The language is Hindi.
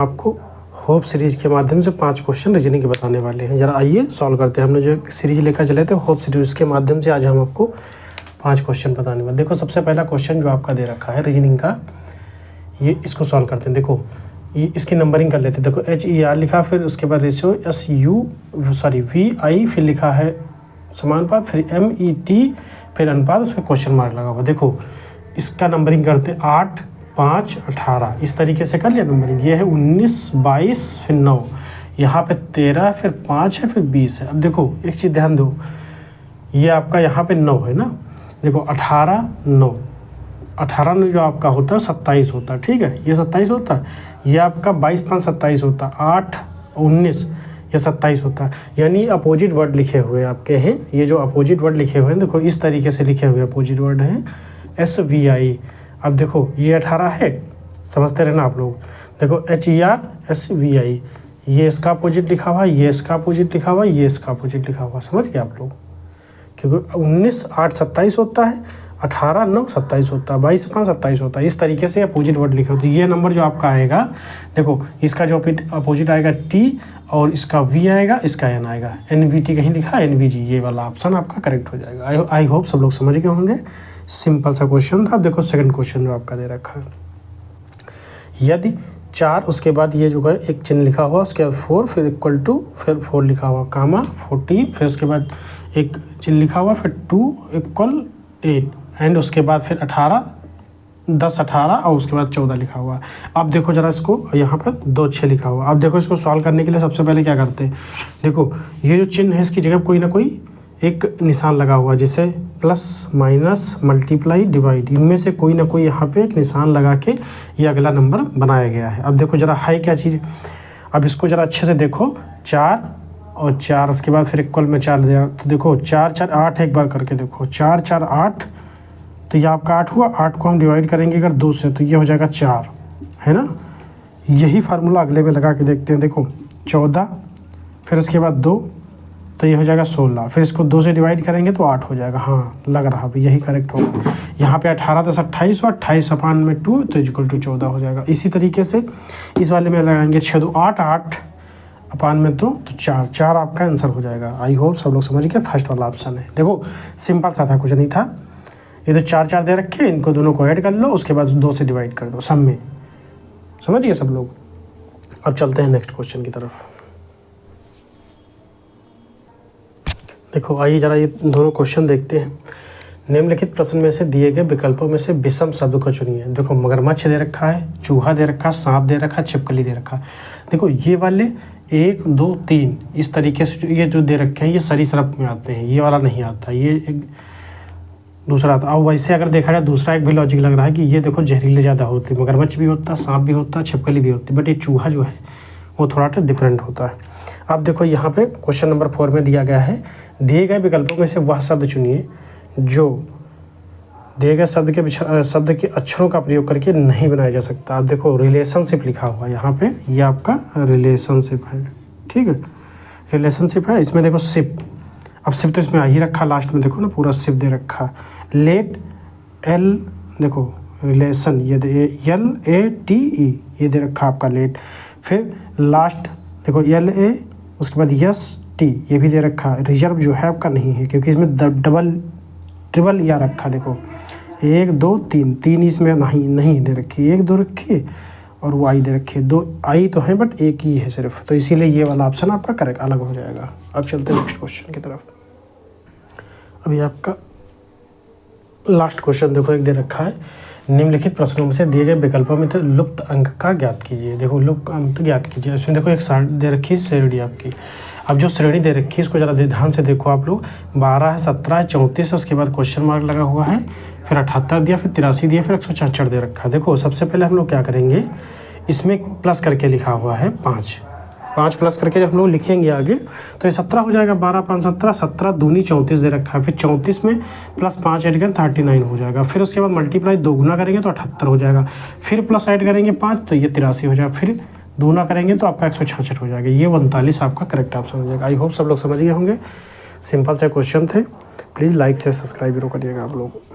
आपको होप सीरीज के माध्यम से 5 क्वेश्चन रीजनिंग के बताने वाले हैं। जरा आइए सॉल्व करते हैं। हमने जो सीरीज लेकर चले थे होप सीरीज, उसके माध्यम से आज हम आपको 5 क्वेश्चन बताने वाले। देखो सबसे पहला क्वेश्चन जो आपका दे रखा है रीजनिंग का, ये इसको सॉल्व करते हैं। देखो ये इसकी नंबरिंग कर लेते हैं। देखो HER लिखा, फिर उसके बाद रेशियो VI, फिर लिखा है समानुपात, फिर MET, फिर अनुपात, फिर क्वेश्चन मार्क लगा हुआ। देखो इसका नंबरिंग करते 8, 5, 18 इस तरीके से कर लिया नंबरिंग। ये है 19, 22, फिर 9, यहाँ पे 13, फिर 5 है, फिर 20 है। अब देखो एक चीज़ ध्यान दो, ये आपका यहाँ पे 9 है ना। देखो 18, 9, 18 में जो आपका होता है 27 होता है, ठीक है, ये 27 होता है। ये आपका 22, 5, 27 होता है। 8, 19 ये 27 होता है। यानी अपोजिट वर्ड लिखे हुए आपके हैं। ये जो अपोजिट वर्ड लिखे हुए हैं देखो इस तरीके से लिखे हुए अपोजिट वर्ड हैं SVI। अब देखो ये 18 है, समझते रहना आप लोग। देखो HER SVI, ये इसका अपोजिट लिखा हुआ, ये इसका अपोजिट लिखा हुआ, ये इसका अपोजिट लिखा हुआ। समझ गए आप लोग, क्योंकि 19, 8, 27 होता है, 18, 9, 27 होता है, 22, 5, 27 होता है। इस तरीके से अपोजिट वर्ड लिखे होते हैं। ये नंबर जो आपका आएगा, देखो इसका जो अपोजिट आएगा T, और इसका V आएगा, इसका N आएगा। NVT कहीं लिखा है, NVG, ये वाला ऑप्शन आपका करेक्ट हो जाएगा। आई होप सब लोग समझ गए होंगे। सिंपल सा क्वेश्चन था। अब देखो सेकंड क्वेश्चन जो आपका दे रखा है, यदि 4 उसके बाद ये जो है एक चिन्ह लिखा हुआ, उसके बाद 4, फिर इक्वल टू, फिर 4 लिखा हुआ, कामा 14, फिर उसके बाद एक चिन्ह लिखा हुआ, फिर 2 इक्वल 8, एंड उसके बाद फिर 18, 10, 18, और उसके बाद 14 लिखा हुआ। अब देखो जरा इसको, यहाँ पर 2, 6 लिखा हुआ। अब देखो इसको सॉल्व करने के लिए सबसे पहले क्या करते हैं, देखो ये जो चिन्ह है इसकी जगह कोई ना कोई एक निशान लगा हुआ, जिसे प्लस, माइनस, मल्टीप्लाई, डिवाइड, इनमें से कोई ना कोई यहाँ पे एक निशान लगा के ये अगला नंबर बनाया गया है। अब देखो जरा है क्या चीज़। अब इसको जरा अच्छे से देखो, 4 और 4 उसके बाद फिर इक्वल में 4 दे, तो देखो 4, 4, 8 एक बार करके देखो, 4, 4, 8, तो ये आपका 8 हुआ। 8 को हम डिवाइड करेंगे अगर 2 से, तो ये हो जाएगा 4, है ना। यही फार्मूला अगले में लगा के देखते हैं। देखो 14, फिर उसके बाद 2, तो ये हो जाएगा 16, फिर इसको 2 से डिवाइड करेंगे तो 8 हो जाएगा। हाँ लग रहा है यही करेक्ट होगा। यहाँ पे 18 10 28 और 28 अपान में 2, तो इक्वल टू 14 हो जाएगा। इसी तरीके से इस वाले में लगाएंगे 6 2 8, 8 अपान में 2, तो 4, 4 आपका आंसर हो जाएगा। आई होप सब लोग समझ गए। फर्स्ट वाला ऑप्शन है। देखो सिंपल सा था, कुछ नहीं था। ये तो 4 4 दे रखे, इनको दोनों को ऐड कर लो, उसके बाद 2 से डिवाइड कर दो सब में। समझ गए सब लोग। अब चलते हैं नेक्स्ट क्वेश्चन की तरफ। देखो आइए जरा ये दोनों क्वेश्चन देखते हैं। निम्नलिखित प्रश्न में से दिए गए विकल्पों में से विषम शब्द को चुनिए। देखो मगरमच्छ दे रखा है, चूहा दे रखा है, सांप दे रखा है, छिपकली दे रखा है। देखो ये वाले 1, 2, 3 इस तरीके से ये जो दे रखे हैं ये सरीसृप में आते हैं, ये वाला नहीं आता, ये एक दूसरा आता। अब वैसे अगर देखा जाए दूसरा एक भी लॉजिक लग रहा है कि ये देखो जहरीले ज़्यादा होते हैं, मगरमच्छ भी होता है, सांप भी होता है, छिपकली भी होती है, बट ये चूहा जो है वो थोड़ा सा डिफरेंट होता है। अब देखो यहाँ पे क्वेश्चन नंबर 4 में दिया गया है, दिए गए विकल्पों में से वह शब्द चुनिए जो दिए गए शब्द के अक्षरों का प्रयोग करके नहीं बनाया जा सकता। अब देखो रिलेशनशिप लिखा हुआ है यहाँ पे, ये आपका रिलेशनशिप है, ठीक है, रिलेशनशिप है। इसमें देखो शिप, अब शिप तो इसमें आ ही रखा, लास्ट में देखो ना पूरा शिप दे रखा। लेट, L, देखो रिलेशन, ये LATE ये दे रखा आपका लेट। फिर लास्ट देखो LA, उसके बाद ST ये भी दे रखा। रिजर्व जो है आपका नहीं है, क्योंकि इसमें डबल ट्रिपल या रखा। देखो 1 2 3 3 इसमें नहीं दे रखी, 1 2 रखी और वो आई दे रखी। 2 आई तो है बट एक ही है सिर्फ, तो इसीलिए ये वाला ऑप्शन आपका करेक्ट अलग हो जाएगा। अब चलते हैं नेक्स्ट क्वेश्चन की तरफ। अभी आपका लास्ट क्वेश्चन देखो एक दे रखा है, निम्नलिखित प्रश्नों में से दिए गए विकल्पों में से लुप्त अंक का ज्ञात कीजिए। देखो लुप्त अंक ज्ञात कीजिए। इसमें देखो एक दे रखी है श्रेणी आपकी। अब जो श्रेणी दे रखी है इसको ज़रा ध्यान से देखो आप लोग। 12 है, 17 है, 34 है, उसके बाद क्वेश्चन मार्क लगा हुआ है, फिर 78 दिया, फिर 83 दिया, फिर 166 दे रखा है। देखो सबसे पहले हम लोग क्या करेंगे, इसमें प्लस करके लिखा हुआ है 5 प्लस करके जब हम लोग लिखेंगे आगे तो ये 17 हो जाएगा। 12 5 17, 17 दूनी 34 दे रखा है, फिर 34 में प्लस 5 ऐड करें 39 हो जाएगा। फिर उसके बाद मल्टीप्लाई 2 गुना करेंगे तो 78 हो जाएगा, फिर प्लस ऐड करेंगे 5 तो ये 83 हो जाएगा, फिर दूना करेंगे तो आपका 166 हो जाएगा। ये 39 आपका करेक्ट ऑप्शन हो जाएगा। आई होप सब लोग समझ गए होंगे। सिंपल से क्वेश्चन थे। प्लीज़ लाइक से सब्सक्राइब जरूर करिएगा आप लोग।